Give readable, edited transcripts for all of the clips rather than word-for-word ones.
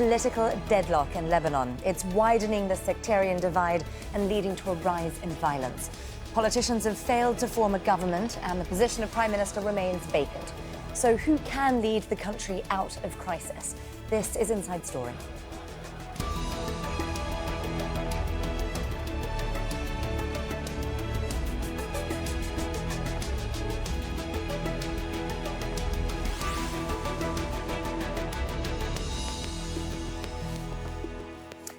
political deadlock in Lebanon. It's widening the sectarian divide and leading to a rise in violence. Politicians have failed to form a government, and the position of Prime Minister remains vacant. So who can lead the country out of crisis? This is Inside Story.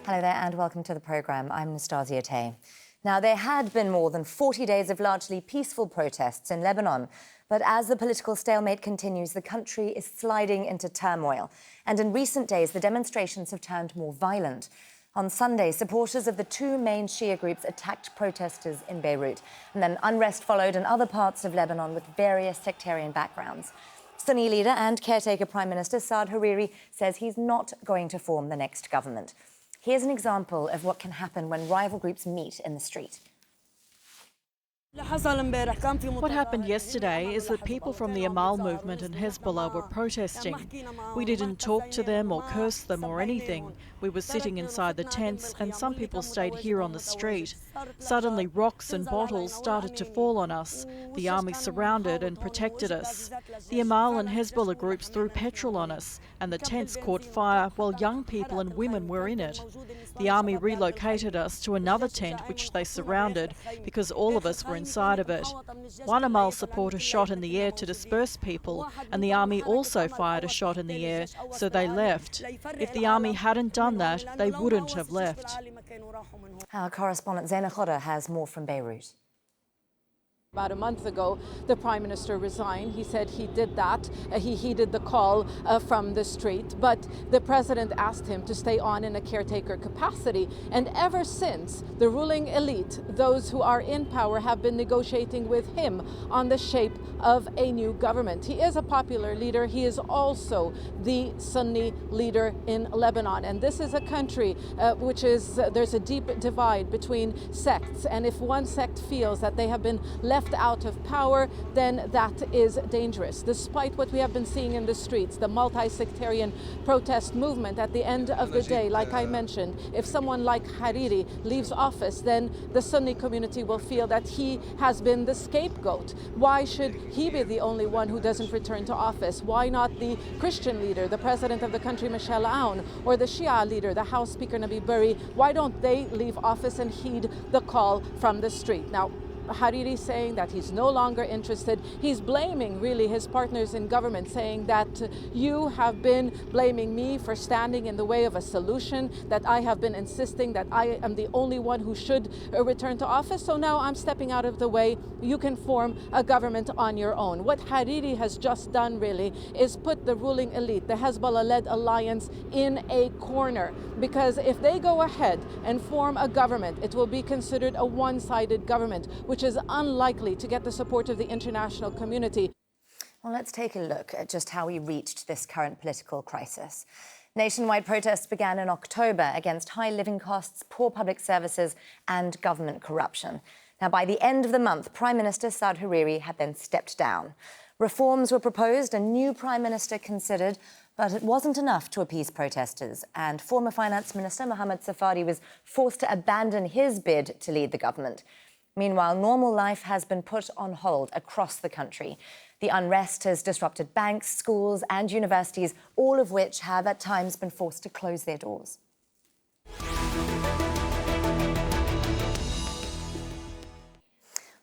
Hello there and welcome to the programme. I'm Nastasya Tay. Now, there had been more than 40 days of largely peaceful protests in Lebanon. But as the political stalemate continues, the country is sliding into turmoil. And in recent days, the demonstrations have turned more violent. On Sunday, supporters of the two main Shia groups attacked protesters in Beirut. And then unrest followed in other parts of Lebanon with various sectarian backgrounds. Sunni leader and caretaker Prime Minister Saad Hariri says he's not going to form the next government. Here's an example of what can happen when rival groups meet in the street. What happened yesterday is that people from the Amal movement and Hezbollah were protesting. We didn't talk to them or curse them or anything. We were sitting inside the tents and some people stayed here on the street. Suddenly rocks and bottles started to fall on us. The army surrounded and protected us. The Amal and Hezbollah groups threw petrol on us and the tents caught fire while young people and women were in it. The army relocated us to another tent which they surrounded because all of us were inside of it. One Amal supporter shot in the air to disperse people, and the army also fired a shot in the air, so they left. If the army hadn't done that, they wouldn't have left. Our correspondent Zaina Khouri has more from Beirut. About a month ago, the Prime Minister resigned. He said he did that. He heeded the call from the street, but the President asked him to stay on in a caretaker capacity. And ever since, the ruling elite, those who are in power, have been negotiating with him on the shape of a new government. He is a popular leader. He is also the Sunni leader in Lebanon. And this is a country there's a deep divide between sects. And if one sect feels that they have been left out of power, then that is dangerous. Despite what we have been seeing in the streets, the multi-sectarian protest movement, at the end of the day, like I mentioned, if someone like Hariri leaves office, then the Sunni community will feel that he has been the scapegoat. Why should he be the only one who doesn't return to office? Why not the Christian leader, the president of the country, Michel Aoun, or the Shia leader, the House Speaker, Nabi Berri? Why don't they leave office and heed the call from the street? Now, Hariri saying that he's no longer interested. He's blaming really his partners in government, saying that you have been blaming me for standing in the way of a solution, that I have been insisting that I am the only one who should return to office. So now I'm stepping out of the way. You can form a government on your own. What Hariri has just done really is put the ruling elite, the Hezbollah-led alliance, in a corner, because if they go ahead and form a government, it will be considered a one-sided government, which is unlikely to get the support of the international community. Well, let's take a look at just how we reached this current political crisis. Nationwide protests began in October against high living costs, poor public services and government corruption. Now, by the end of the month, Prime Minister Saad Hariri had then stepped down. Reforms were proposed, a new Prime Minister considered, but it wasn't enough to appease protesters, and former Finance Minister Mohammed Safadi was forced to abandon his bid to lead the government. Meanwhile, normal life has been put on hold across the country. The unrest has disrupted banks, schools and universities, all of which have at times been forced to close their doors.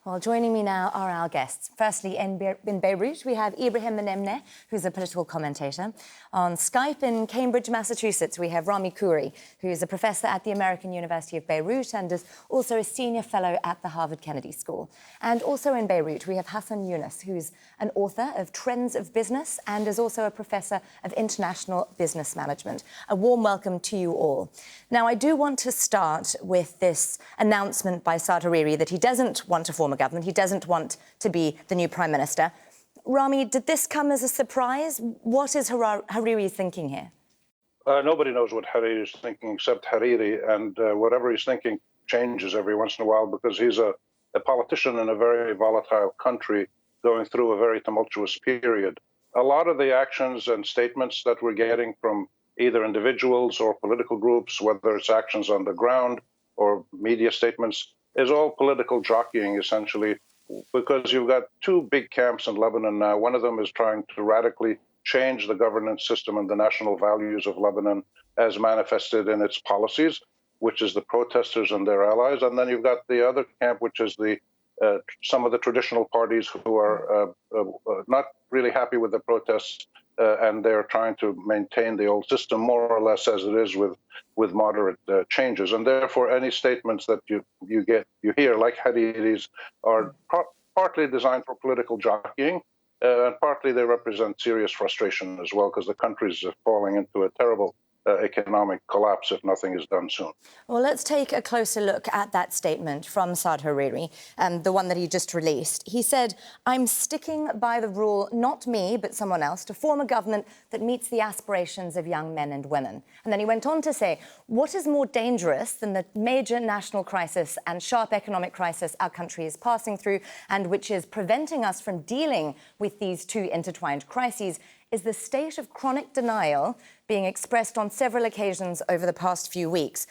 Well, joining me now are our guests. Firstly, in Beirut, we have Ibrahim Mmm-Nam-nae, who's a political commentator. On Skype in Cambridge, Massachusetts, we have Rami Khouri, who's a professor at the American University of Beirut and is also a senior fellow at the Harvard Kennedy School. And also in Beirut, we have Hasan Youness, who's an author of Trends of Business and is also a professor of international business management. A warm welcome to you all. Now, I do want to start with this announcement by Saad Hariri that he doesn't want to form a government. He doesn't want to be the new Prime Minister. Rami, did this come as a surprise? What is Hariri thinking here? Nobody knows what Hariri is thinking except Hariri, and whatever he's thinking changes every once in a while because he's a politician in a very volatile country going through a very tumultuous period. A lot of the actions and statements that we're getting from either individuals or political groups, whether it's actions on the ground or media statements, is all political jockeying, essentially, because you've got two big camps in Lebanon now. One of them is trying to radically change the governance system and the national values of Lebanon as manifested in its policies, which is the protesters and their allies. And then you've got the other camp, which is some of the traditional parties who are not really happy with the protests, and they're trying to maintain the old system more or less as it is with moderate changes. And therefore, any statements that you hear, like Hariri's, are partly designed for political jockeying, and partly they represent serious frustration as well, because the country's falling into a terrible economic collapse if nothing is done soon. Well, let's take a closer look at that statement from Saad Hariri, the one that he just released. He said, "I'm sticking by the rule, not me, but someone else, to form a government that meets the aspirations of young men and women." And then he went on to say, "What is more dangerous than the major national crisis and sharp economic crisis our country is passing through, and which is preventing us from dealing with these two intertwined crises, is the state of chronic denial being expressed on several occasions over the past few weeks."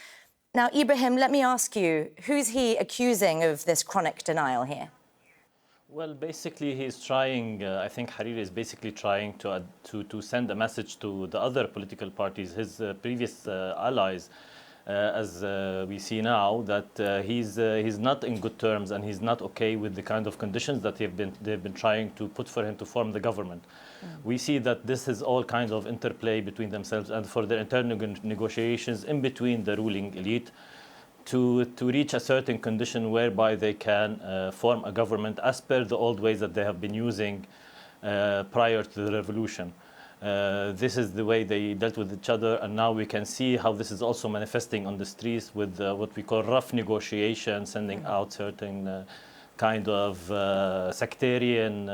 Now, Ibrahim, let me ask you, who's he accusing of this chronic denial here? Well, basically, he's trying, I think Hariri is basically trying to send a message to the other political parties, his previous allies, as we see now, that he's not in good terms and he's not okay with the kind of conditions that they've been trying to put for him to form the government. We see that this is all kind of interplay between themselves and for their internal negotiations in between the ruling elite to reach a certain condition whereby they can form a government as per the old ways that they have been using prior to the revolution. This is the way they dealt with each other, and now we can see how this is also manifesting on the streets with what we call rough negotiation, sending out certain kind of sectarian,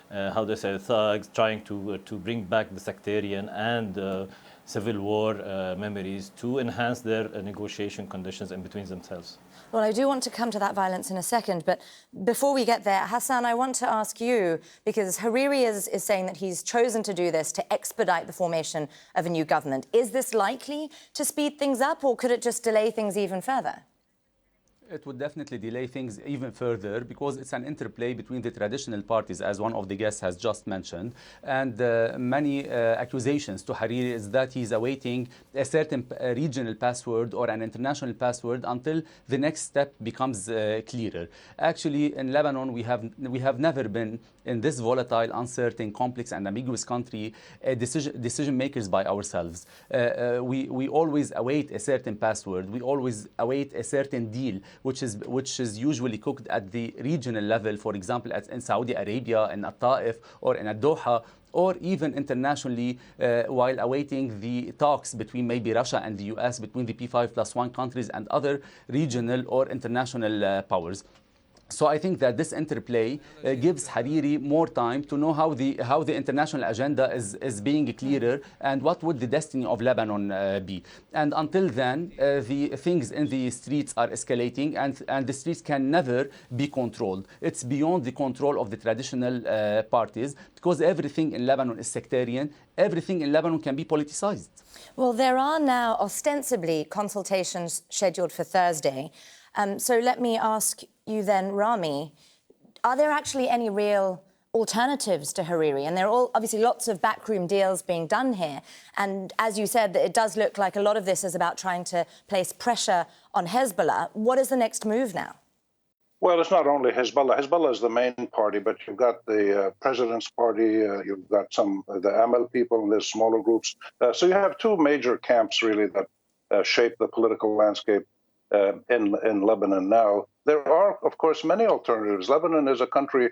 how they say, thugs, trying to bring back the sectarian and civil war memories to enhance their negotiation conditions in between themselves. Well, I do want to come to that violence in a second, but before we get there, Hasan, I want to ask you, because Hariri is saying that he's chosen to do this to expedite the formation of a new government. Is this likely to speed things up, or could it just delay things even further? It would definitely delay things even further, because it's an interplay between the traditional parties, as one of the guests has just mentioned, and many accusations to Hariri is that he's awaiting a certain regional password or an international password until the next step becomes clearer. Actually, in Lebanon, we have never been in this volatile, uncertain, complex and ambiguous country decision makers by ourselves. We always await a certain password. We always await a certain deal, which is usually cooked at the regional level, for example, in Saudi Arabia, in At-Taif, or in Doha, or even internationally, while awaiting the talks between maybe Russia and the US, between the P5+1 countries and other regional or international powers. So I think that this interplay gives Hariri more time to know how the international agenda is being clearer and what would the destiny of Lebanon be. And until then, the things in the streets are escalating, and the streets can never be controlled. It's beyond the control of the traditional parties, because everything in Lebanon is sectarian. Everything in Lebanon can be politicized. Well, there are now ostensibly consultations scheduled for Thursday. So let me ask you then, Rami, are there actually any real alternatives to Hariri? And there are obviously lots of backroom deals being done here. And as you said, it does look like a lot of this is about trying to place pressure on Hezbollah. What is the next move now? Well, it's not only Hezbollah. Hezbollah is the main party, but you've got the President's Party, you've got the Amal people, and there's smaller groups. So you have two major camps, really, that shape the political landscape in Lebanon now. There are, of course, many alternatives. Lebanon is a country,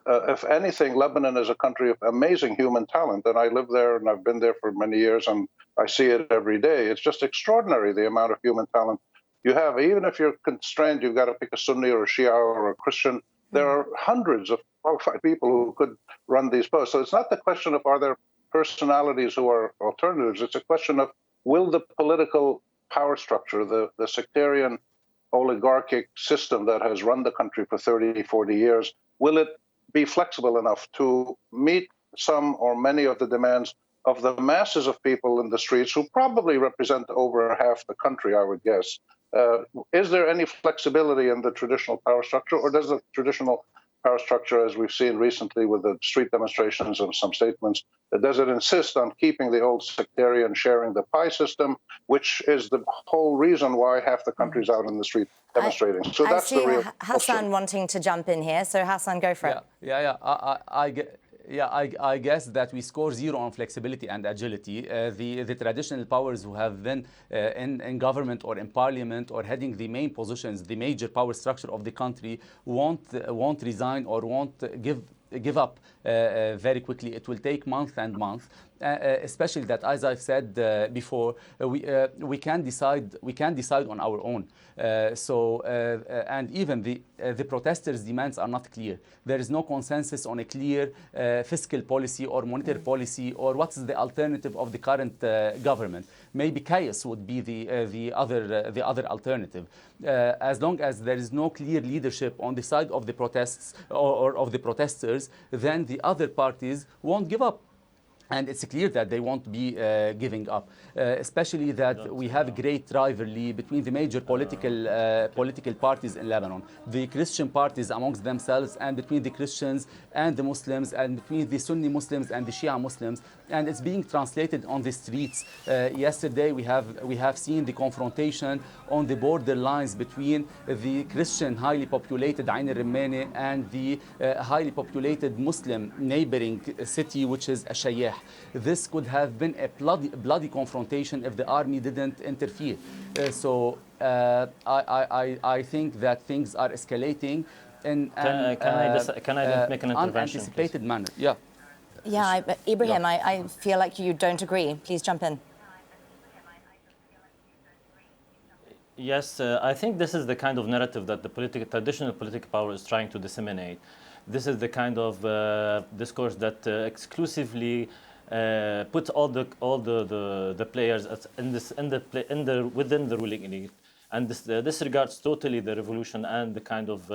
if anything, Lebanon is a country of amazing human talent. And I live there and I've been there for many years and I see it every day. It's just extraordinary, the amount of human talent you have. Even if you're constrained, you've got to pick a Sunni or a Shia or a Christian. There are hundreds of qualified people who could run these posts. So it's not the question of are there personalities who are alternatives. It's a question of will the political power structure, the sectarian oligarchic system that has run the country for 30, 40 years, will it be flexible enough to meet some or many of the demands of the masses of people in the streets, who probably represent over half the country, I would guess. Is there any flexibility in the traditional power structure, or does the traditional power structure, as we've seen recently with the street demonstrations and some statements, does it insist on keeping the old sectarian sharing the pie system, which is the whole reason why half the country's out in the street demonstrating? So that's the real Hassan question. wanting to jump in here. So Hassan, go for it. I guess that we score zero on flexibility and agility. The traditional powers who have been in government or in parliament or heading the main positions, the major power structure of the country, won't resign or won't give up very quickly. It will take months and months. Especially that, as I've said before, we can decide on our own. And even the protesters' demands are not clear. There is no consensus on a clear fiscal policy or monetary policy, or what's the alternative of the current government. Maybe chaos would be the other alternative. As long as there is no clear leadership on the side of the protests or of the protesters, then the other parties won't give up. And it's clear that they won't be giving up, especially that we have a great rivalry between the major political parties in Lebanon, the Christian parties amongst themselves, and between the Christians and the Muslims, and between the Sunni Muslims and the Shia Muslims, and it's being translated on the streets. Yesterday, we have seen the confrontation on the border lines between the Christian highly populated Ain al-Rimmani and the highly populated Muslim neighboring city, which is Shia. This could have been a bloody confrontation if the army didn't interfere. I think that things are escalating in can I make an intervention, unanticipated manner. Yeah. Yeah, but Ibrahim, I feel like you don't agree. Please jump in. Yes, I think this is the kind of narrative that the traditional political power is trying to disseminate. This is the kind of discourse that exclusively puts all the players within the ruling elite, and this disregards totally the revolution and the kind of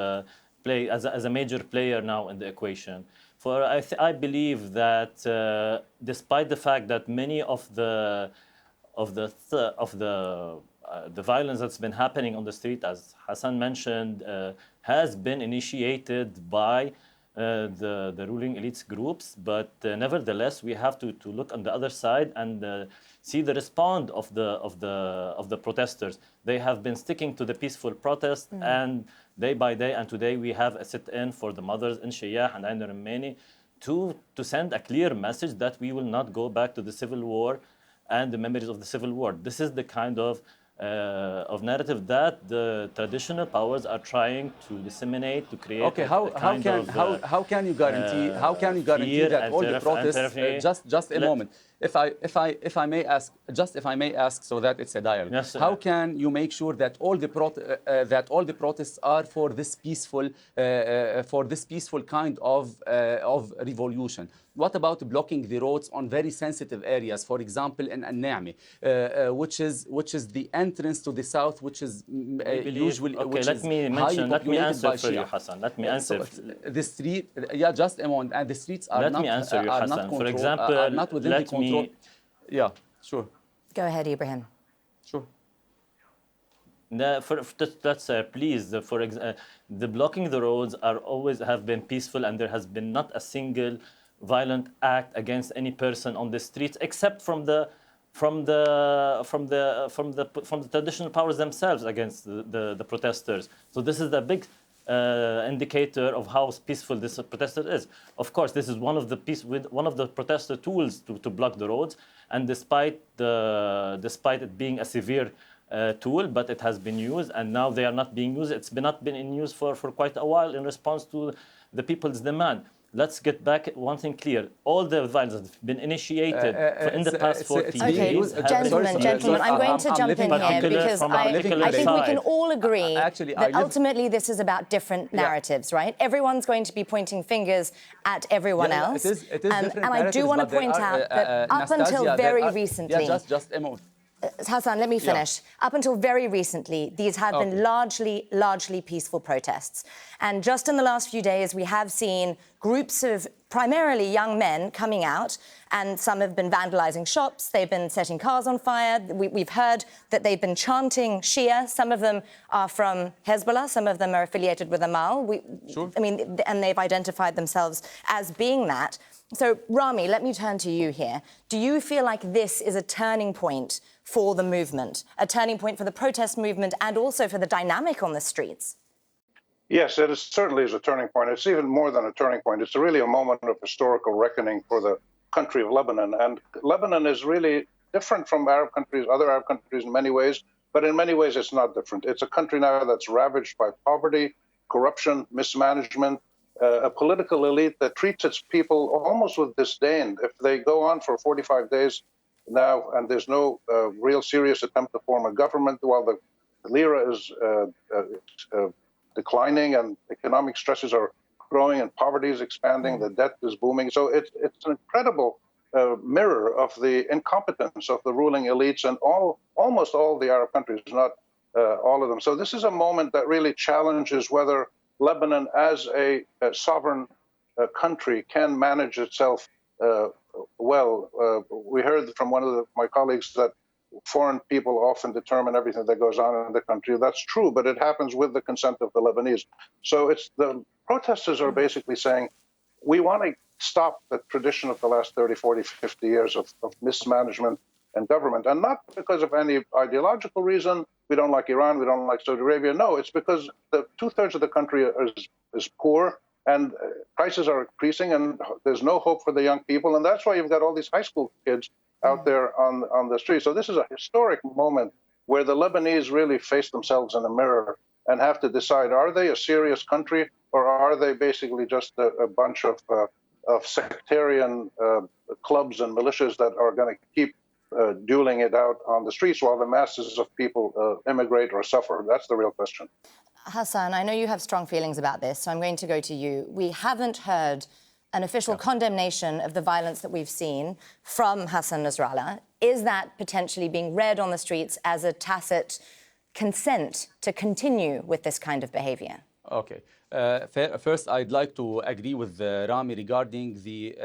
play as a major player now in the equation. For I believe that despite the fact that many of the violence that's been happening on the street, as Hassan mentioned, has been initiated by the ruling elites groups, but nevertheless we have to look on the other side and see the response of the protesters. They have been sticking to the peaceful protest, and day by day, and today we have a sit-in for the mothers in Shia and Ain al-Rimmani to send a clear message that we will not go back to the civil war and the memories of the civil war. This is the kind of narrative that the traditional powers are trying to disseminate, to create. Okay, how can you guarantee that all the protests? Just a moment. If I may ask, so that it's a dialogue. Yes, how can you make sure that all the protests are for this peaceful kind of revolution? What about blocking the roads on very sensitive areas, for example, in An-Naame, which is the entrance to the south, which is usually let me answer for you, Hassan. Let me answer. The street, yeah, just a moment, and the streets are not. Let me answer you, Hassan. For example, are not within the control. Yeah, sure. Go ahead, Ibrahim. Sure. Please, the blocking the roads have been peaceful, and there has been not a single violent act against any person on the streets, except from the traditional powers themselves against the protesters. So this is the big indicator of how peaceful this protester is. Of course, this is one of the protester tools to block the roads, and despite it being a severe tool, but it has been used, and now they are not being used. It's not been in use for quite a while in response to the people's demand. Let's get back one thing clear. All the violence that has been initiated in the past 40 years. Gentlemen, I'm going to jump in here because I think we can all agree that ultimately this is about different narratives, right? Everyone's going to be pointing fingers at everyone else. And I do want to point out that up until very recently... just a moment. Hassan, let me finish. Yeah. Up until very recently, these have been largely peaceful protests. And just in the last few days, we have seen groups of primarily young men coming out, and some have been vandalizing shops, they've been setting cars on fire. We've heard that they've been chanting Shia. Some of them are from Hezbollah, some of them are affiliated with Amal. Sure. I mean, and they've identified themselves as being that. So, Rami, let me turn to you here. Do you feel like this is a turning point for the movement, a turning point for the protest movement and also for the dynamic on the streets? Yes, it certainly is a turning point. It's even more than a turning point. It's really a moment of historical reckoning for the country of Lebanon. And Lebanon is really different from Arab countries, other Arab countries in many ways, but in many ways it's not different. It's a country now that's ravaged by poverty, corruption, mismanagement, a political elite that treats its people almost with disdain. If they go on for 45 days now and there's no real serious attempt to form a government while the lira is declining and economic stresses are growing and poverty is expanding, the debt is booming. So it's an incredible mirror of the incompetence of the ruling elites and almost all the Arab countries, not all of them. So this is a moment that really challenges whether Lebanon as a sovereign country can manage itself well. We heard from one of my colleagues that foreign people often determine everything that goes on in the country. That's true, but it happens with the consent of the Lebanese. So the protesters are basically saying, we want to stop the tradition of the last 30, 40, 50 years of mismanagement and government, and not because of any ideological reason. We don't like Iran, we don't like Saudi Arabia. No, it's because two-thirds of the country is poor and prices are increasing and there's no hope for the young people. And that's why you've got all these high school kids out there on the street. So this is a historic moment where the Lebanese really face themselves in a mirror and have to decide, are they a serious country or are they basically just a bunch of sectarian clubs and militias that are going to keep dueling it out on the streets while the masses of people immigrate or suffer? That's the real question. Hassan, I know you have strong feelings about this, so I'm going to go to you. We haven't heard an official condemnation of the violence that we've seen from Hassan Nasrallah. Is that potentially being read on the streets as a tacit consent to continue with this kind of behaviour? Okay. First, I'd like to agree with Rami regarding the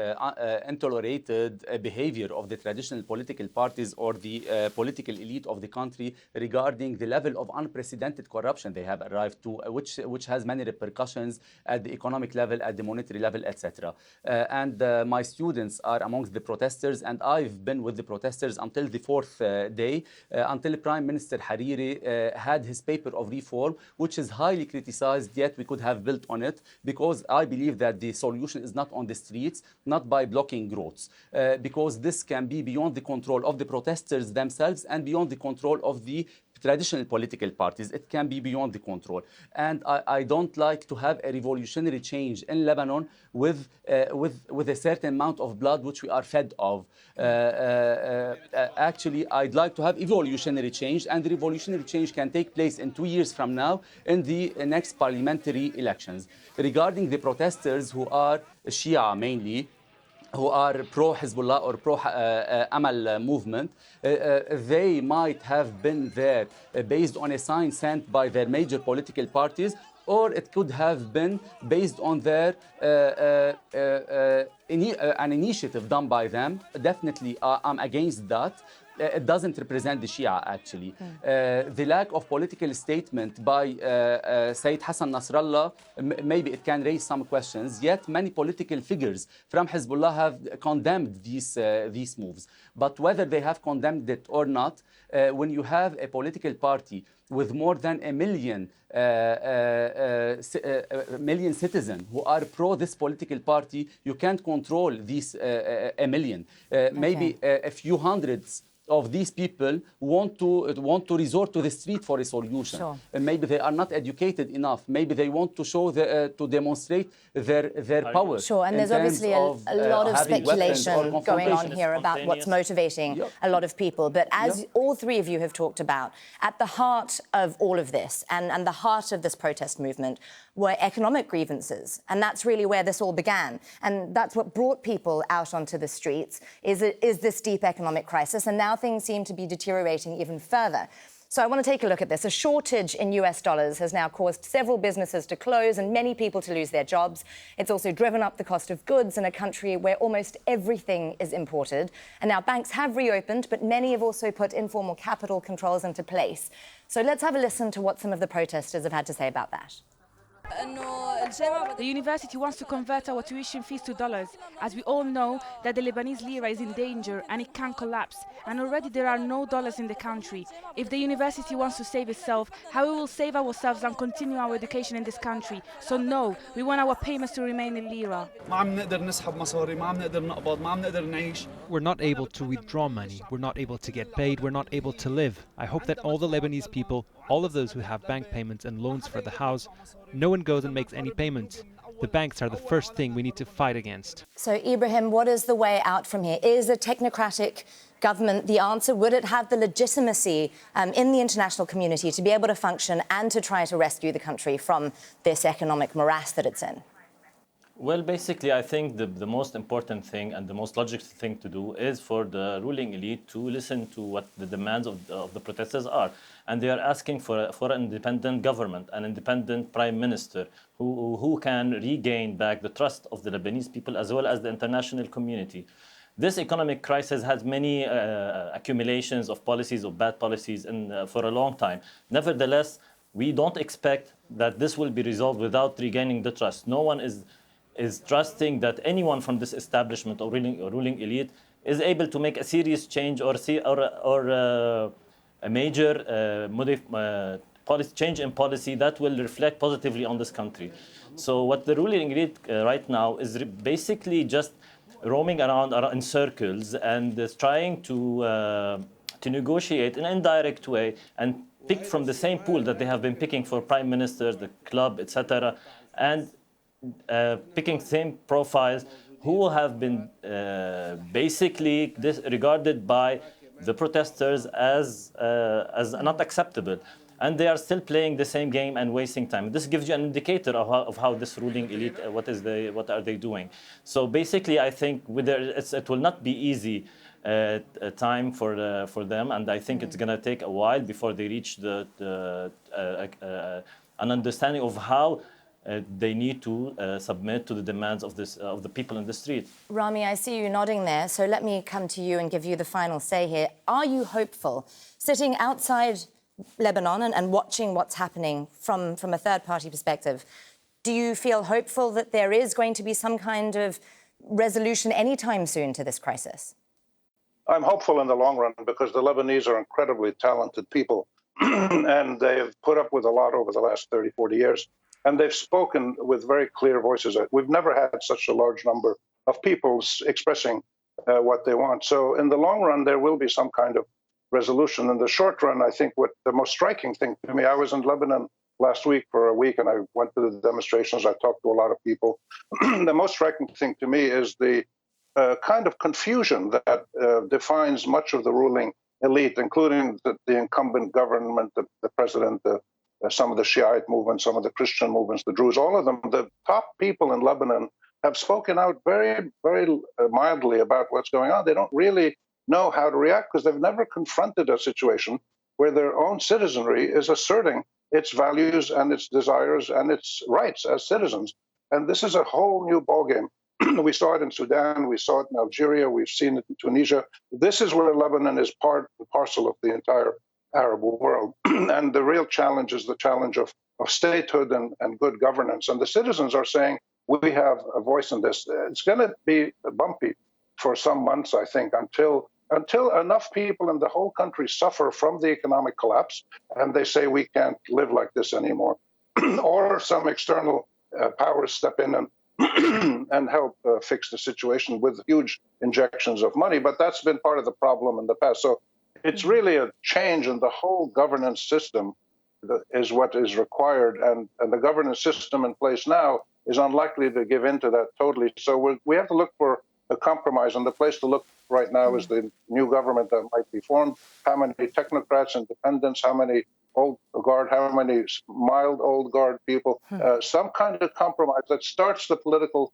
intolerated behavior of the traditional political parties or the political elite of the country regarding the level of unprecedented corruption they have arrived to, which has many repercussions at the economic level, at the monetary level, etc. And my students are amongst the protesters, and I've been with the protesters until the fourth day, until Prime Minister Hariri had his paper of reform, which is highly criticized, yet we could have built on it, because I believe that the solution is not on the streets, not by blocking roads, because this can be beyond the control of the protesters themselves and beyond the control of the traditional political parties. It can be beyond the control. And I don't like to have a revolutionary change in Lebanon with a certain amount of blood which we are fed of. Actually, I'd like to have evolutionary change, and the revolutionary change can take place in 2 years from now in the next parliamentary elections. Regarding the protesters who are Shia mainly, who are pro-Hezbollah or pro-Amal movement, they might have been there based on a sign sent by their major political parties, or it could have been based on their an initiative done by them. Definitely, I'm against that. It doesn't represent the Shia, actually. The lack of political statement by Sayyid Hassan Nasrallah, maybe it can raise some questions, yet many political figures from Hezbollah have condemned these moves. But whether they have condemned it or not, when you have a political party with more than a million citizens who are pro this political party, you can't control these a million. Maybe a few hundreds of these people want to resort to the street for a solution. Sure. Maybe they are not educated enough. Maybe they want to show to demonstrate their power. Sure, and there's obviously a lot of speculation going on here about what's motivating a lot of people. But as all three of you have talked about, at the heart of all of this and the heart of this protest movement were economic grievances. And that's really where this all began. And that's what brought people out onto the streets, is this deep economic crisis. And now things seem to be deteriorating even further. So I want to take a look at this. A shortage in US dollars has now caused several businesses to close and many people to lose their jobs. It's also driven up the cost of goods in a country where almost everything is imported. And now banks have reopened, but many have also put informal capital controls into place. So let's have a listen to what some of the protesters have had to say about that. The university wants to convert our tuition fees to dollars, as we all know that the Lebanese lira is in danger and it can collapse. And already there are no dollars in the country. If the university wants to save itself, how we will save ourselves and continue our education in this country? So no, we want our payments to remain in lira. We're not able to withdraw money. We're not able to get paid. We're not able to live. I hope that all the Lebanese people, all of those who have bank payments and loans for the house, no one goes and makes any payments. The banks are the first thing we need to fight against. So, Ibrahim, what is the way out from here? Is a technocratic government the answer? Would it have the legitimacy in the international community to be able to function and to try to rescue the country from this economic morass that it's in? Well, basically, I think the most important thing and the most logical thing to do is for the ruling elite to listen to what the demands of the protesters are. And they are asking for an independent government, an independent prime minister who can regain back the trust of the Lebanese people as well as the international community. This economic crisis has many accumulations of policies, of bad policies for a long time. Nevertheless, we don't expect that this will be resolved without regaining the trust. No one is trusting that anyone from this establishment or ruling elite is able to make a serious change or a major change in policy that will reflect positively on this country. So what the ruling elite right now is basically just roaming around in circles and is trying to negotiate in an indirect way and pick from the same pool that they have been picking for prime ministers, the club, etc., and picking same profiles who have been basically regarded by the protesters as not acceptable. And they are still playing the same game and wasting time. This gives you an indicator of how this ruling elite, what are they doing. So basically, I think it will not be easy time for them, and I think it's going to take a while before they reach an understanding of how they need to submit to the demands of the people in the street. Rami, I see you nodding there, so let me come to you and give you the final say here. Are you hopeful, sitting outside Lebanon and watching what's happening from a third-party perspective? Do you feel hopeful that there is going to be some kind of resolution anytime soon to this crisis? I'm hopeful in the long run because the Lebanese are incredibly talented people and they've put up with a lot over the last 30, 40 years. And they've spoken with very clear voices. We've never had such a large number of people expressing what they want. So in the long run, there will be some kind of resolution. In the short run, I think what the most striking thing to me, I was in Lebanon last week for a week and I went to the demonstrations. I talked to a lot of people. The most striking thing to me is the kind of confusion that defines much of the ruling elite, including the incumbent government, the president, some of the Shiite movements, some of the Christian movements, the Druze, all of them. The top people in Lebanon have spoken out very, very mildly about what's going on. They don't really know how to react because they've never confronted a situation where their own citizenry is asserting its values and its desires and its rights as citizens. And this is a whole new ballgame. We saw it in Sudan, we saw it in Algeria, we've seen it in Tunisia. This is where Lebanon is part and parcel of the entire Arab world. And the real challenge is the challenge of statehood and good governance. And the citizens are saying, we have a voice in this. It's going to be bumpy for some months, I think, until enough people in the whole country suffer from the economic collapse and they say we can't live like this anymore. Or some external powers step in and help fix the situation with huge injections of money. But that's been part of the problem in the past. So it's really a change in the whole governance system that is what is required. And the governance system in place now is unlikely to give in to that totally. So we have to look for a compromise. And the place to look right now is the new government that might be formed. How many technocrats, independents, how many old guard, how many mild old guard people, some kind of compromise that starts the political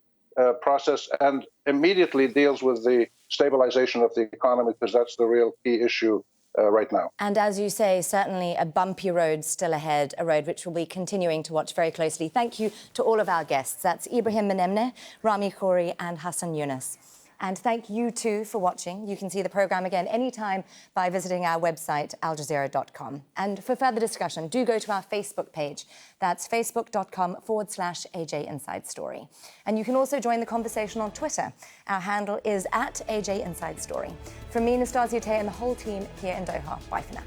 process and immediately deals with the stabilization of the economy, because that's the real key issue right now. And as you say, certainly a bumpy road still ahead, a road which we'll be continuing to watch very closely. Thank you to all of our guests. That's Ibrahim Mmm-Nam-nae, Rami Khouri and Hasan Youness. And thank you too for watching. You can see the programme again anytime by visiting our website, aljazeera.com. And for further discussion, do go to our Facebook page. That's facebook.com/AJ Inside Story. And you can also join the conversation on Twitter. Our handle is @AJ Inside Story. From me, Nastasya Tay, and the whole team here in Doha. Bye for now.